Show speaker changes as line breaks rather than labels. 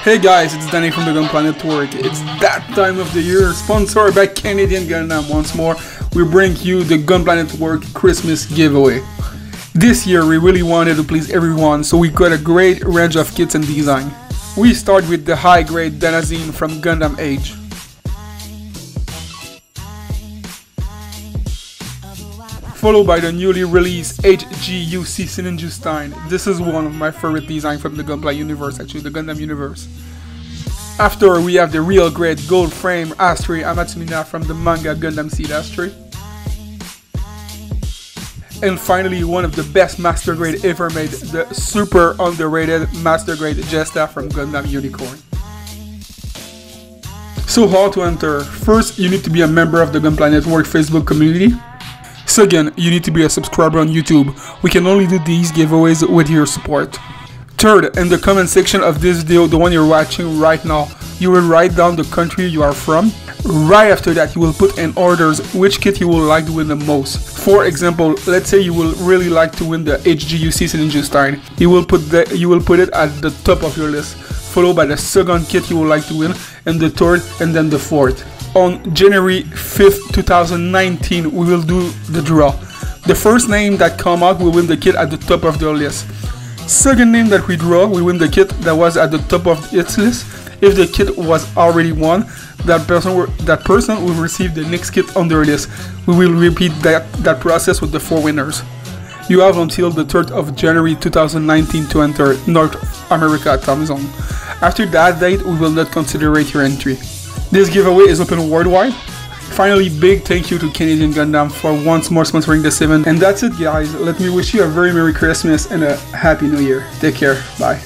Hey guys, it's Danny from the Gunpla Network. It's that time of the year, sponsored by Canadian Gundam once more. We bring you the Gunpla Network Christmas giveaway. This year we really wanted to please everyone, so we got a great range of kits and design. We start with the high-grade Danazine from Gundam Age. Followed by the newly released HGUC Sinenjustein. This is one of my favorite designs from the Gunpla universe, actually the Gundam universe. After we have the real grade gold frame Astray Amatsumina from the manga Gundam Seed Astray. And finally, one of the best master grade ever made, the super underrated master grade Jesta from Gundam Unicorn. So how to enter? First, you need to be a member of the Gunpla Network Facebook community. Second, you need to be a subscriber on YouTube. We can only do these giveaways with your support. Third, in the comment section of this video, the one you're watching right now, you will write down the country you are from. Right after that, you will put in orders which kit you would like to win the most. For example, let's say you will really like to win the HGUC Sinenjustein. You will put it at the top of your list, followed by the second kit you would like to win, and the third, and then the fourth. On January 5th, 2019, we will do the draw. The first name that come out will win the kit at the top of their list. Second name that we draw will win the kit that was at the top of its list. If the kit was already won, that person will receive the next kit on their list. We will repeat that process with the 4 winners. You have until the 3rd of January 2019 to enter North America time zone. After that date, we will not consider your entry. This giveaway is open worldwide. Finally, big thank you to Canadian Gundam for once more sponsoring this event. And that's it guys, let me wish you a very Merry Christmas and a Happy New Year. Take care, bye.